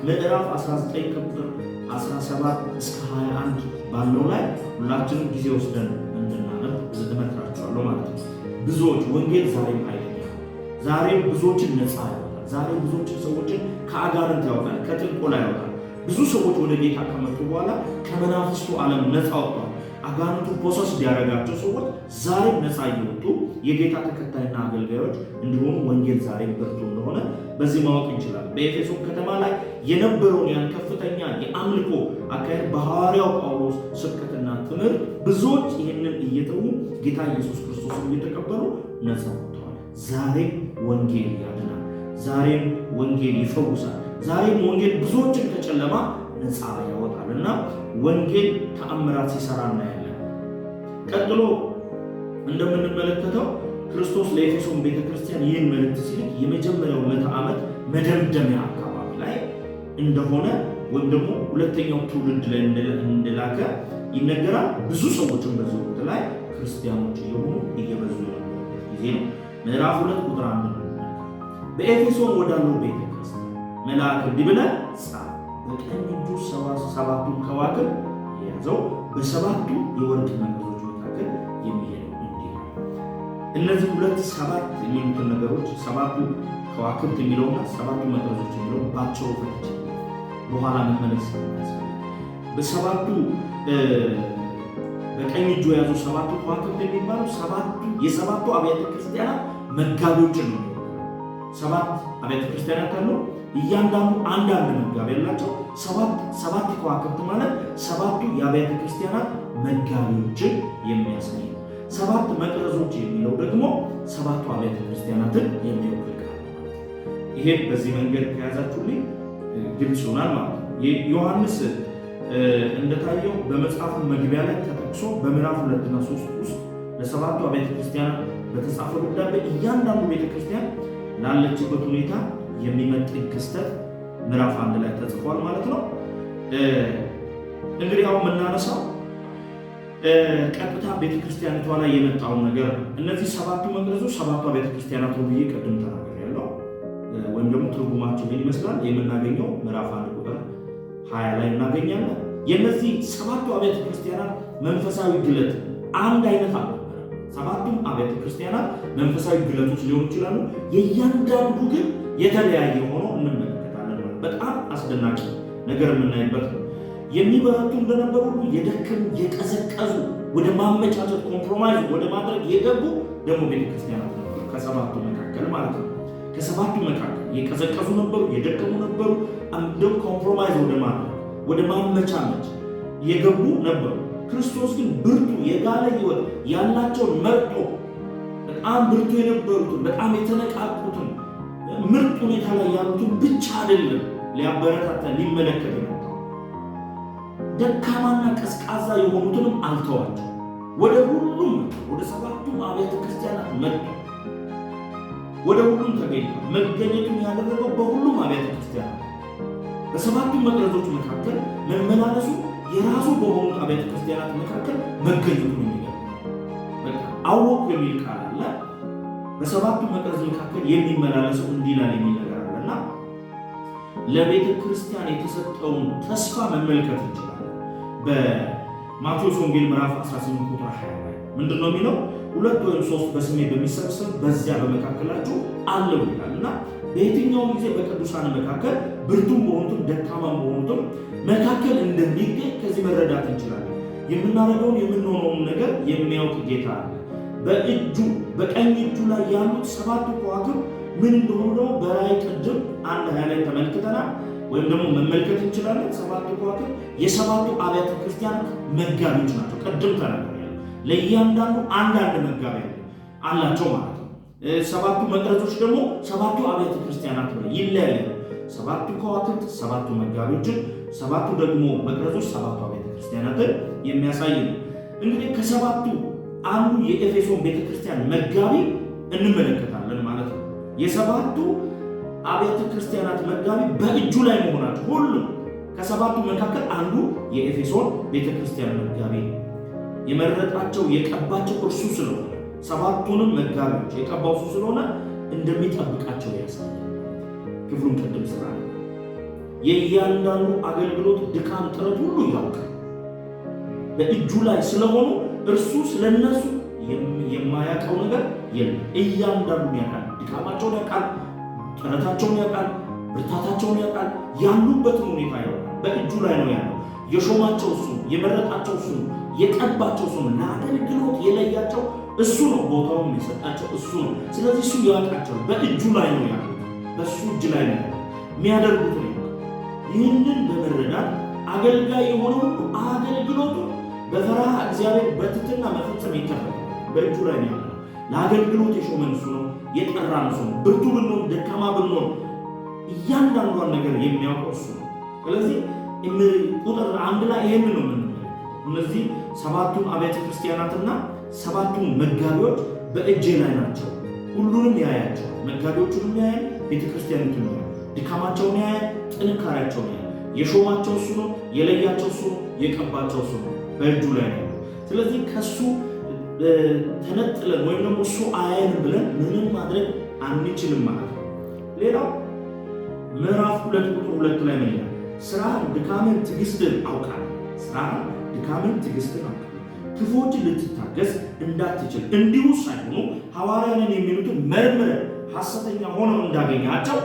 ምዕራፍ 19 ከቁጥር 17 እስከ 21 ባለው ላይ ሁላችንም ጊዜ ወስደን እንድናነብ እመክራችኋለሁ ማለት ነው። ብዙዎች ወንጌል ዛሬም ኃይለኛ ነው። ዛሬም ብዙዎችን ነፃ ያወጣል። ዛሬም ብዙዎችን ሰዎችን ከአጋንንት ያወጣል፣ ከጥንቆላ ያወጣል። ብዙ ሰዎች ወደ ጌታ ከመጡ በኋላ ከመናፍስቱ ዓለም ነፃ ወጥተዋል። አጋንንቱ ፕሮሰስ ቢያደርጋቸው ሰዎች ዛሬም ነፃ እየወጡ የጌታ ተከታይና አገልጋዮች እንዲሆኑ ወንጌል ዛሬም ብርቱ እንደሆነ በዚህ ማወቅ እንችላለን። በኤፌሶን ከተማ ላይ የነበረውን ያን ከፍተኛ የአምልኮ አካሄድ በሐዋርያው ጳውሎስ ስብከትና ትምህርት ብዙዎች ይህንን እየተዉ ጌታ ኢየሱስ ክርስቶስን እየተቀበሉ ነፃ ወጥተዋል። ዛሬም ወንጌል ያድናል። ዛሬም ወንጌል ይፈውሳል። ዛሬም ወንጌል ብዙዎችን ከጨለማ ነፃ ያወጣል እና ወንጌል ተአምራት ሲሰራ እናያለን። ቀጥሎ እንደምንመለከተው ክርስቶስ ለኤፌሶን ቤተክርስቲያን ይህን መልእክት ሲልክ የመጀመሪያው 100 ዓመት መደምደሚያ አካባቢ ላይ እንደሆነ ወይም ደግሞ ሁለተኛው ትውልድ ላይ እንደላከ ይነገራል። ብዙ ሰዎችን በዚህ ወቅት ላይ ክርስቲያኖች እየሆኑ እየበዙ የነበረበት ጊዜ ነው። ምዕራፍ 2 ቁጥር 1 በኤፌሶን ወዳለው ቤተክርስቲያን መልአክ እንዲህ ብለህ ጻፍ፣ በቀኝ እጁ ሰባቱን ከዋክብት የያዘው በሰባቱ የወርቅ መቅረዞች መካከል የሚሄደው እንዲህ ነው። እነዚህ ሁለት ሰባት የሚሉትን ነገሮች ሰባቱ ከዋክብት የሚለውና ሰባቱ መቅረዞች የሚለው ባቸው ፈትቼ በኋላ መመለስ በሰባቱ በቀኝ እጁ የያዙ ሰባቱ ከዋክብት የሚባለው የሰባቱ አብያተ ክርስቲያናት መጋቢዎች ነው። ሰባት አብያተ ክርስቲያናት አሉ። እያንዳንዱ አንዳንድ መጋቢ ያላቸው ሰባት ከዋክብት ማለት ሰባቱ የአብያተ ክርስቲያናት መጋቢዎችን የሚያሳይ ነው። ሰባት መቅረዞች የሚለው ደግሞ ሰባቱ አብያተ ክርስቲያናትን የሚወክል ቃል ነው። ይሄ በዚህ መንገድ ከያዛችሁልኝ ግልጽ ይሆናል ማለት ነው። ዮሐንስ እንደታየው በመጽሐፉ መግቢያ ላይ ተጠቅሶ በምዕራፍ 2 እና 3 ውስጥ ለሰባቱ አብያተ ክርስቲያናት በተጻፈው ደብዳቤ እያንዳንዱ ቤተክርስቲያን ላለችበት ሁኔታ የሚመጥን ክስተት ምዕራፍ 1 ላይ ተጽፏል ማለት ነው። እንግዲህ አሁን የምናነሳው ቀጥታ ቤተክርስቲያኒቷ ላይ የመጣውን ነገር እነዚህ ሰባቱ መቅረዞች ሰባቱ ቤተክርስቲያናት ነው ብዬ ቀደም ተናግሬያለሁ። ወይም ደግሞ ትርጉማቸው ምን ይመስላል የምናገኘው ምዕራፍ 1 ቁጥር 20 ላይ እናገኛለን። የነዚህ ሰባቱ አብያተ ክርስቲያናት መንፈሳዊ ግለት አንድ አይነት አለ። ሰባቱም አብያተ ክርስቲያናት መንፈሳዊ ግለቶች ሊሆኑ ይችላሉ። የእያንዳንዱ ግን የተለያየ ሆኖ እንመለከታለን። በጣም አስደናቂ ነገር የምናይበት ነው። የሚበረቱ እንደነበሩ ሁሉ የደከሙ የቀዘቀዙ ወደ ማመቻቸት ኮምፕሮማይዝ ወደ ማድረግ የገቡ ደግሞ ቤተክርስቲያናት ነበሩ። ከሰባቱ መካከል ማለት ነው። ከሰባቱ መካከል የቀዘቀዙ ነበሩ፣ የደከሙ ነበሩ። እንደው ኮምፕሮማይዝ ወደ ማድረግ ወደ ማመቻመች የገቡ ነበሩ። ክርስቶስ ግን ብርቱ የጋለ ሕይወት ያላቸውን መርጦ በጣም ብርቱ የነበሩትን በጣም የተነቃቁትን ምርጥ ሁኔታ ላይ ያሉትን ብቻ አይደለም ሊያበረታታ ሊመለከት ነው። ደካማና ቀዝቃዛ የሆኑትንም አልተዋቸው። ወደ ሁሉም ወደ ሰባቱም አብያተ ክርስቲያናት መጡ። ወደ ሁሉም ተገኝቷል። መገኘቱን ያደረገው በሁሉም አብያተ ክርስቲያናት በሰባቱም መቅረዞች መካከል መመላለሱ የራሱ በሆኑት አብያተ ክርስቲያናት መካከል መገኘቱን የሚገልጽ አወቁ የሚል ቃል አለ። በሰባቱ መቅረዝ መካከል የሚመላለሰው እንዲላል የሚል ነገር አለና ለቤተ ክርስቲያን የተሰጠውን ተስፋ መመልከት እንችላለን። በማቴዎስ ወንጌል ምዕራፍ 18 ቁጥር 20 ላይ ምንድነው የሚለው? 2 ወይም 3 በስሜ በሚሰበሰብ በዚያ በመካከላችሁ አለው ይላልና በየትኛውም ጊዜ በቅዱሳን መካከል ብርቱም በሆኑትም ደካማም በሆኑትም መካከል እንደሚገኝ ከዚህ መረዳት እንችላለን። የምናደርገውን የምንሆነውን ነገር የሚያውቅ ጌታ አለ። በቀኝ እጁ ላይ ያሉት ሰባቱ ከዋክብት ምን እንደሆኑ ደግሞ በራእይ ቅድም 1:20 ላይ ተመልክተናል፣ ወይም ደግሞ መመልከት እንችላለን። ሰባቱ ከዋክብት የሰባቱ አብያተ ክርስቲያናት መጋቢዎች ናቸው። ቅድም ተናግሬያለሁ። ለእያንዳንዱ አንዳንድ መጋቢ አላቸው ማለት ነው። ሰባቱ መቅረዞች ደግሞ ሰባቱ አብያተ ክርስቲያናት ነው ይለያያሉ። ሰባቱ ከዋክብት ሰባቱ መጋቢዎችን፣ ሰባቱ ደግሞ መቅረዞች ሰባቱ አብያተ ክርስቲያናትን የሚያሳይ ነው። እንግዲህ ከሰባቱ አንዱ የኤፌሶን ቤተክርስቲያን መጋቢ እንመለከታለን ማለት ነው። የሰባቱ አብያተ ክርስቲያናት መጋቢ በእጁ ላይ መሆናቸው ሁሉም ከሰባቱ መካከል አንዱ የኤፌሶን ቤተክርስቲያን መጋቢ የመረጣቸው የቀባቸው እርሱ ስለሆነ ሰባቱንም መጋቢዎች የቀባው እርሱ ስለሆነ እንደሚጠብቃቸው ያሳያል። ክፍሉን ቅድም ስራ የእያንዳንዱ አገልግሎት ድካም ጥረት ሁሉ ያውቃል። በእጁ ላይ ስለሆኑ እርሱ ስለነሱ የማያውቀው ነገር የለም። እያንዳንዱን ያውቃል። ድካማቸውን ያውቃል፣ ጥረታቸውን ያውቃል፣ ብርታታቸውን ያውቃል፣ ያሉበትን ሁኔታ ያውቃል። በእጁ ላይ ነው ያለው። የሾማቸው እሱ፣ የመረጣቸው እሱ፣ የቀባቸው እሱ፣ ለአገልግሎት የለያቸው እሱ ነው። ቦታውን የሰጣቸው እሱ ነው። ስለዚህ እሱ ያውቃቸው። በእጁ ላይ ነው ያለው። በእሱ እጅ ላይ ነው የሚያደርጉት ነው። ይህንን በመረዳት አገልጋይ የሆነ ሁሉ አገልግሎቱ በፈሪሃ እግዚአብሔር በትሕትና መፈጸም ይቻላል። በእጁ ላይ ነው ያለው። ለአገልግሎት የሾመን እሱ ነው፣ የጠራን እሱ ነው። ብርቱ ብንሆን ደካማ ብንሆን እያንዳንዷን ነገር የሚያውቀው እሱ ነው። ስለዚህ ቁጥር 1 ላይ ይሄንን ነው የምንመለከተው። እነዚህ ሰባቱን አብያተ ክርስቲያናትና ሰባቱን መጋቢዎች በእጄ ላይ ናቸው። ሁሉንም ያያቸዋል። መጋቢዎቹንም ያያል፣ ቤተክርስቲያኒቱን ያያል፣ ድካማቸውን ያያል፣ ጥንካሬያቸውን ያያል። የሾማቸው እሱ ነው፣ የለያቸው እሱ ነው፣ የቀባቸው እሱ ነው። በእጁ ላይ ነው። ስለዚህ ከሱ ተነጥለን ወይም ደግሞ እሱ አያየን ብለን ምንም ማድረግ አንችልም ማለት ነው። ሌላው ምዕራፍ 2 ቁጥር 2 ላይ ምን ይላል? ስራህን፣ ድካምን፣ ትዕግስትን አውቃለሁ። ስራህን፣ ድካምን፣ ትዕግስትን አውቃለሁ። ክፉዎችን ልትታገስ እንዳትችል እንዲሁ ሳይሆኑ ሐዋርያ ነን የሚሉትን መርምረን ሐሰተኛ ሆነው እንዳገኛቸው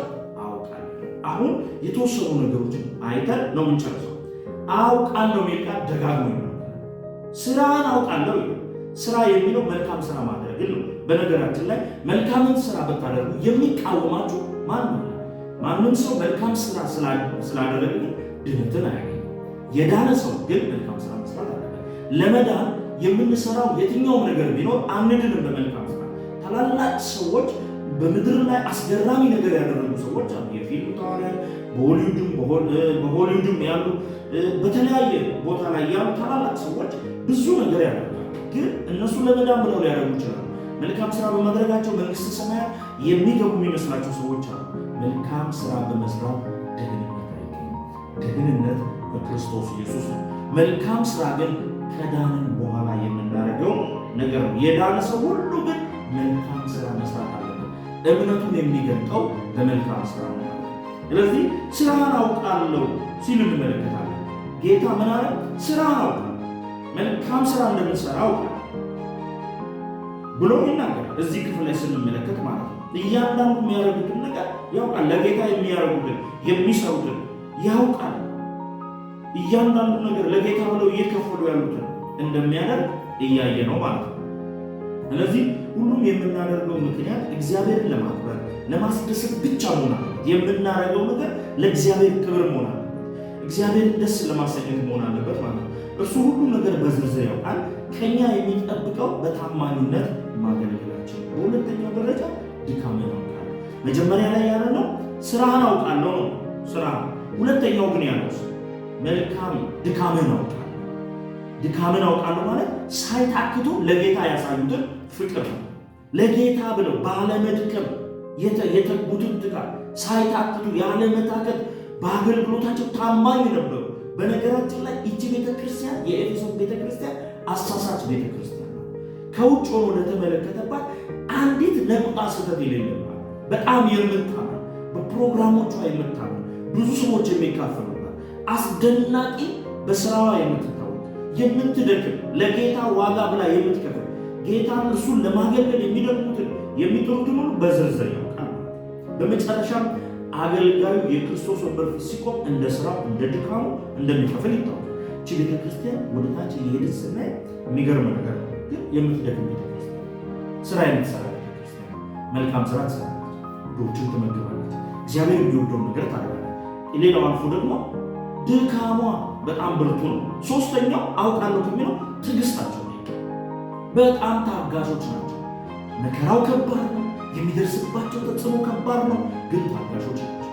አውቃለሁ። አሁን የተወሰኑ ነገሮችን አይተን ነው የምንጨርሰው። አውቃለሁ የሚል ቃል ደጋግሞ ይናገራል። ስራን አውቃለሁ። ስራ የሚለው መልካም ስራ ማድረግ ነው። በነገራችን ላይ መልካምን ስራ ብታደርጉ የሚቃወማችሁ ማንም ሰው መልካም ስራ ስላደረገ ድነትን አያገኝም። የዳነ ሰው ግን መልካም ስራ መስራት አለበት። ለመዳን የምንሰራው የትኛውም ነገር ቢኖር አንድንም በመልካም ስራ። ታላላቅ ሰዎች በምድር ላይ አስገራሚ ነገር ያደረጉ ሰዎች አሉ። የፊልም ተዋናያን በሆሊውድም ያሉ በተለያየ ቦታ ላይ ያሉ ታላላቅ ሰዎች ብዙ ነገር ያደርጋሉ። ግን እነሱ ለመዳን ብለው ሊያደርጉ ይችላሉ። መልካም ስራ በማድረጋቸው መንግስተ ሰማያት የሚገቡ የሚመስላቸው ሰዎች አሉ። መልካም ስራ በመስራት ደህንነት አይገኝም። ደህንነት በክርስቶስ ኢየሱስ ነው። መልካም ስራ ግን ከዳንን በኋላ የምናደርገው ነገር ነው። የዳነ ሰው ሁሉ ግን መልካም ስራ መስራት አለበት። እምነቱን የሚገልጠው በመልካም ስራ ነው። ስለዚህ ስራህን አውቃለሁ ሲል እንመለከታለን። ጌታ ምን አለ? ስራህን አውቃለሁ፣ መልካም ስራ እንደምትሰራ አውቃለሁ ብሎ ይናገራል። እዚህ ክፍል ላይ ስንመለከት ማለት ነው እያንዳንዱ የሚያደርጉትን ነገር ያውቃል። ለጌታ የሚያደርጉትን የሚሰሩትን ያውቃል። እያንዳንዱ ነገር ለጌታ ብለው እየከፈሉ ያሉትን እንደሚያደርግ እያየ ነው ማለት ነው። ስለዚህ ሁሉም የምናደርገው ምክንያት እግዚአብሔርን ለማክበር ለማስደሰት ብቻ መሆን አለበት። የምናደርገው ነገር ለእግዚአብሔር ክብር መሆን አለበት። እግዚአብሔርን ደስ ለማሰኘት መሆን አለበት ማለት ነው። እርሱ ሁሉም ነገር በዝርዝር ያውቃል። ከኛ የሚጠብቀው በታማኝነት ማገልገላችን። በሁለተኛው ደረጃ ድካምን አውቃለሁ። መጀመሪያ ላይ ያለው ስራህን አውቃለሁ ነው ስራ። ሁለተኛው ግን ያለው መልካም ድካምን አውቃለሁ። ድካምን አውቃለሁ ማለት ሳይታክቱ ለጌታ ያሳዩትን ፍቅር ነው። ለጌታ ብለው ባለመድከም የተጉትን ድካም ሳይታክቱ ያለመታከት በአገልግሎታቸው ታማኝ ነበሩ። በነገራችን ላይ እቺ ቤተክርስቲያን የኤፌሶን ቤተክርስቲያን አሳሳች ቤተክርስቲያን ነው። ከውጭ ሆኖ ለተመለከተባት አንዲት ነቁጣ ስህተት የሌለባት በጣም የምታምር በፕሮግራሞቿ የምታምር ብዙ ሰዎች የሚካፈሉባት አስደናቂ በስራዋ የምትታወቅ የምትደክም ለጌታ ዋጋ ብላ የምትከፍል ጌታን እርሱን ለማገልገል የሚደክሙትን የሚጥሩትን ሁሉ በዝርዝር ያውቃል። በመጨረሻም አገልጋዩ የክርስቶስ ወንበር ፊት ሲቆም እንደ ስራው እንደ ድካሙ እንደሚከፍል ይታወቃል። እቺ ቤተክርስቲያን ወደ ታች እየሄደች ስናይ የሚገርም ነገር ነው። ግን የምትደክም ቤተክርስቲያን፣ ስራ የምትሰራ ቤተክርስቲያን፣ መልካም ስራ ትሰራለች፣ ድሆችን ትመግባለች፣ እግዚአብሔር የሚወደውን ነገር ታደርጋለች። ሌላው አልፎ ደግሞ ድካሟ በጣም ብርቱ ነው። ሶስተኛው አውቃለሁ ከሚለው ትዕግስታቸው በጣም ታጋሾች ናቸው። መከራው ከባድ ነው። የሚደርስባቸው ተጽዕኖ ከባድ ነው፣ ግን ታጋሾች ናቸው።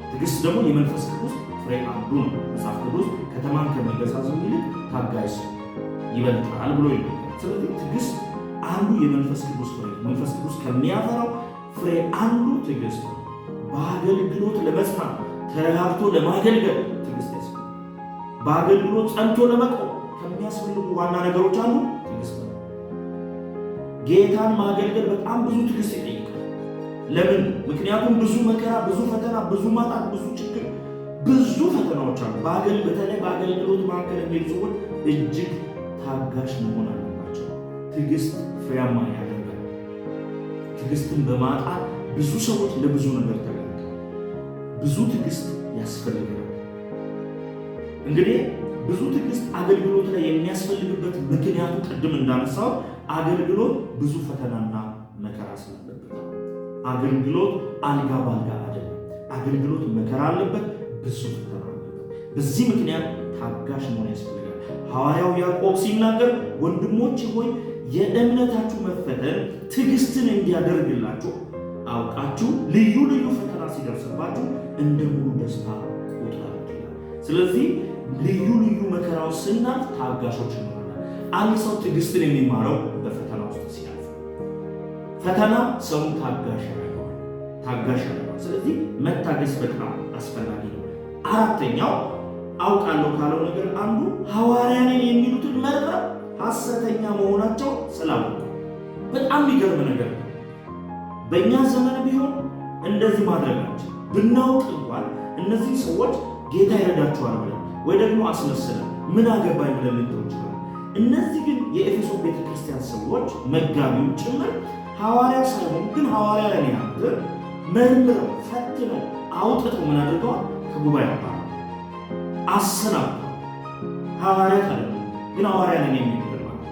ትዕግስት ደግሞ የመንፈስ ቅዱስ ፍሬ አንዱ ነው። መጽሐፍ ቅዱስ ከተማን ከሚገዛ ሰው ይልቅ ታጋሽ ይበልጣል ብሎ ይላል። ስለዚህ ትዕግስት አንዱ የመንፈስ ቅዱስ ፍሬ፣ መንፈስ ቅዱስ ከሚያፈራው ፍሬ አንዱ ትዕግስት ነው። በአገልግሎት ለመጽናት ተረጋግቶ ለማገልገል ትዕግስት ያስፈልጋል። በአገልግሎት ጸንቶ ለመቆም ከሚያስፈልጉ ዋና ነገሮች አንዱ ትዕግስት ነው። ጌታን ማገልገል በጣም ብዙ ትዕግስት ይጠይቃል። ለምን? ምክንያቱም ብዙ መከራ፣ ብዙ ፈተና፣ ብዙ ማጣት፣ ብዙ ችግር፣ ብዙ ፈተናዎች አሉ። በተለይ በአገልግሎት መካከል የሚሄዱ ሰዎች እጅግ ታጋሽ መሆን አለባቸው። ትዕግስት ፍሬያማ ያደርጋል። ትዕግስትን በማጣት ብዙ ሰዎች ለብዙ ነገር ተጋልጠዋል። ብዙ ትዕግስት ያስፈልጋል። እንግዲህ ብዙ ትዕግስት አገልግሎት ላይ የሚያስፈልግበት ምክንያቱ ቅድም እንዳነሳው አገልግሎት ብዙ ፈተናና መከራ ስላለበት። አገልግሎት አልጋ ባልጋ አይደለም። አገልግሎት መከራ አለበት፣ ብዙ ፈተና አለበት። በዚህ ምክንያት ታጋሽ መሆን ያስፈልጋል። ሐዋርያው ያዕቆብ ሲናገር ወንድሞች ሆይ የእምነታችሁ መፈተን ትዕግስትን እንዲያደርግላችሁ አውቃችሁ ልዩ ልዩ ፈተና ሲደርስባችሁ እንደ ሙሉ ደስታ ቆጥራችሁ ይላል። ስለዚህ ልዩ ልዩ መከራዎች ስናልፍ ታጋሾች እንሆናለን። አንድ ሰው ትዕግስትን የሚማረው በፈተና ውስጥ ሲያልፍ፣ ፈተና ሰውን ታጋሽ ያደርገዋል። ስለዚህ መታገስ በጣም አስፈላጊ ነው። አራተኛው አውቃለሁ ካለው ነገር አንዱ ሐዋርያ ነን የሚሉትን መርጠው ሐሰተኛ መሆናቸው ስላወቁ። በጣም የሚገርም ነገር ነው። በእኛ ዘመን ቢሆን እንደዚህ ማድረጋችን ብናውቅ እንኳን እነዚህ ሰዎች ጌታ ይረዳቸዋል ብለን ወይ ደግሞ አስመስለን ምን አገባኝ ብለን ልንተው ይችላል። እነዚህ ግን የኤፌሶን ቤተክርስቲያን ሰዎች መጋቢው ጭምር ሐዋርያ ሳይሆን ግን ሐዋርያ ነን ያሉት መርምረው ፈትነው አውጥተው ምን አድርገዋል? ከጉባኤ አሰናብተዋል። ሐዋርያት አይደሉም ግን ሐዋርያ ነን የሚሉት ማለት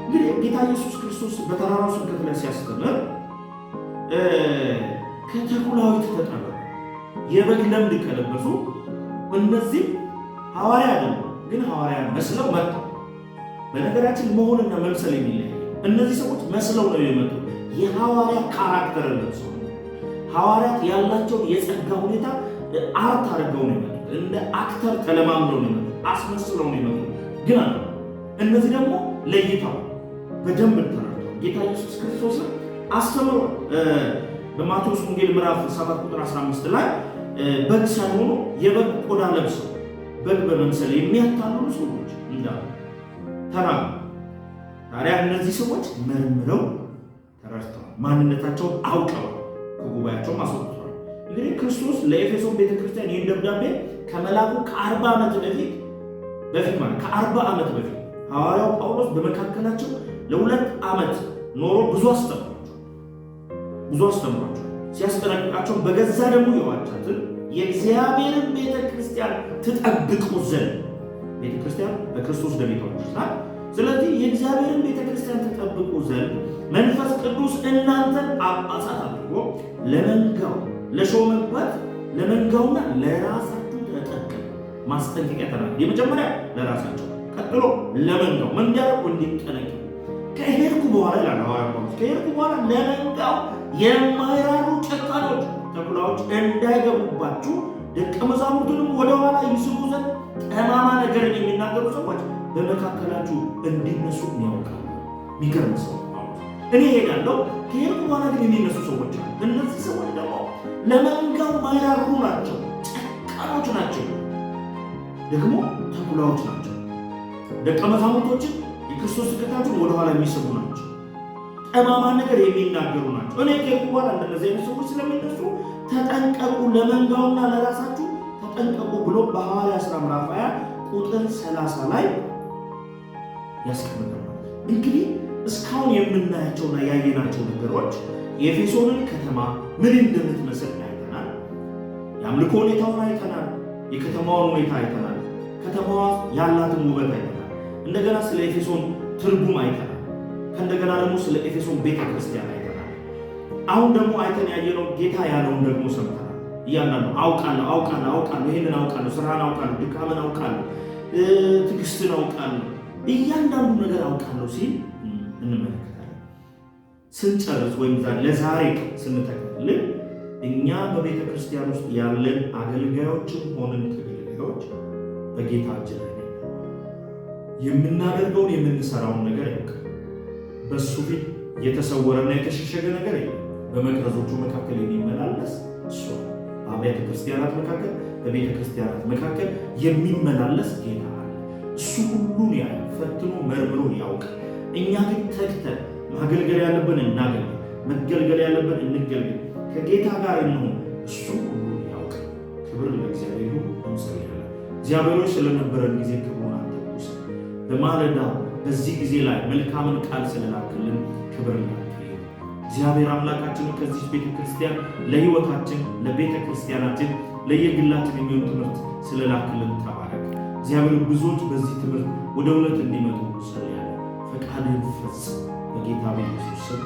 እንግዲህ ጌታ ኢየሱስ ክርስቶስ በተራራው ስብከት ላይ ሲያስተምር ከተኩላዊት ተጠበቁ፣ የበግ ለምድ ከለበሱ እነዚህ ሐዋርያ አይደሉም ግን ሐዋርያ መስለው መጡ። በነገራችን መሆንና መምሰል የሚለያይ እነዚህ ሰዎች መስለው ነው የመጡት። የሐዋርያ ካራክተር ለብሰው ሐዋርያት ያላቸውን የጸጋ ሁኔታ አርት አድርገው ነው የመጡት። እንደ አክተር ተለማምደው ነው የመጡት፣ አስመስለው ነው የመጡት። ግን እነዚህ ደግሞ ለይተው በደንብ ተረድተው ጌታ ኢየሱስ ክርስቶስ አስተምሮ በማቴዎስ ወንጌል ምዕራፍ 7 ቁጥር 15 ላይ በግ ሳይሆኑ የበግ ቆዳ ለብሰው በግ በመምሰል የሚያታልሉ ሰዎች እንዳሉ ተናግረዋል። ታዲያ እነዚህ ሰዎች መርምረው ተረድተዋል፣ ማንነታቸውን አውቀዋል፣ ከጉባኤያቸውም አስወጥተዋል። እንግዲህ ክርስቶስ ለኤፌሶን ቤተክርስቲያን ይህን ደብዳቤ ከመላኩ ከ40 ዓመት በፊት ማለት ከ40 ዓመት በፊት ሐዋርያው ጳውሎስ በመካከላቸው ለ2 ዓመት ኖሮ ብዙ አስተምሯቸው ሲያስጠነቅቃቸው በገዛ ደሙ የዋጃትን የእግዚአብሔርን ቤተክርስቲያን ትጠብቁ ዘንድ ቤተክርስቲያን በክርስቶስ ደም የተዋጀች። ስለዚህ የእግዚአብሔርን ቤተክርስቲያን ትጠብቁ ዘንድ መንፈስ ቅዱስ እናንተን ጳጳሳት አድርጎ ለመንጋው ለሾመበት ለመንጋውና ለራሳችሁ ተጠንቀቁ ማስጠንቀቂያ ተናገረ። የመጀመሪያ ለራሳቸው፣ ቀጥሎ ለመንጋው መንጋው እንዲጠነቀቁ ከሄድኩ በኋላ ይላል ሐዋርያው ጳውሎስ ከሄድኩ በኋላ ለመንጋው የማይራሩ ጨካኞች ተኩላዎች እንዳይገቡባችሁ ደቀ መዛሙርቱንም ወደ ኋላ ይስቡ ዘንድ ጠማማ ነገርን የሚናገሩ ሰዎች በመካከላችሁ እንዲነሱ ያውቃሉ። የሚገርም ሰው እኔ ሄዳለሁ፣ ከሄድኩ በኋላ ግን የሚነሱ ሰዎች አሉ። እነዚህ ሰዎች ደግሞ ለመንጋው ማይራሩ ናቸው፣ ጨካኞች ናቸው፣ ደግሞ ተኩላዎች ናቸው። ደቀ መዛሙርቶችን የክርስቶስ ተከታዮችን ወደ ኋላ የሚስቡ ናቸው፣ ጠማማ ነገር የሚናገሩ ናቸው። እኔ ከሄድኩ በኋላ እንደነዚህ አይነት ሰዎች ስለሚነሱ ተጠንቀቁ፣ ለመንጋውና ለራሳችሁ ተጠንቀቁ ብሎ በሐዋርያት ሥራ ምዕራፍ 20 ቁጥር 30 ላይ ያስቀምጣል። እንግዲህ እስካሁን የምናያቸውና ያየናቸው ነገሮች የኤፌሶንን ከተማ ምን እንደምትመስል አይተናል። የአምልኮ ሁኔታውን አይተናል። የከተማውን ሁኔታ አይተናል። ከተማዋ ያላትን ውበት አይተናል። እንደገና ስለ ኤፌሶን ትርጉም አይተናል። ከእንደገና ደግሞ ስለ ኤፌሶን ቤተክርስቲያን አይተናል። አሁን ደግሞ አይተን ያየነው ጌታ ያለውን ደግሞ ሰምተናል። እያንዳንዱ አውቃለሁ፣ ይህንን አውቃለሁ፣ ስራን አውቃለሁ፣ ድካምን አውቃለሁ፣ ትዕግስትን አውቃለሁ፣ እያንዳንዱ ነገር አውቃለሁ ሲል እንመለከታለን። ስንጨርስ ወይም ለዛሬ ስንተክልን እኛ በቤተ ክርስቲያን ውስጥ ያለን አገልጋዮችም ሆንን ተገልጋዮች በጌታ እጅ ላይ የምናደርገውን የምንሰራውን ነገር ያውቃል። በሱ ፊት የተሰወረና የተሸሸገ ነገር የለም። በመቅረዞቹ መካከል የሚመላለስ እሱ በአብያተ ክርስቲያናት መካከል በቤተ ክርስቲያናት መካከል የሚመላለስ ጌታ አለ። እሱ ሁሉን ያያል፣ ፈትኖ መርምሮ ያውቃል። እኛ ግን ተግተን ማገልገል ያለብን እናገልግል፣ መገልገል ያለብን እንገልግል፣ ከጌታ ጋር እንሁን። እሱ ሁሉን ያውቃል። ክብር ለእግዚአብሔር ይሁን። እንጸልያለን። እግዚአብሔር ስለነበረን ጊዜ ክብሩን አንተ ውሰድ። በማለዳ በዚህ ጊዜ ላይ መልካምን ቃል ስለላክልን ክብር ላንተ ይሁን። እግዚአብሔር አምላካችን ከዚህ ቤተ ክርስቲያን ለሕይወታችን፣ ለቤተ ክርስቲያናችን፣ ለየግላችን የሚሆን ትምህርት ስለላክልን ተባረክ። እግዚአብሔር ብዙዎች በዚህ ትምህርት ወደ እውነት እንዲመጡ ጸልያለሁ። ፈቃድህን ፈጽም በጌታ በኢየሱስ ስም።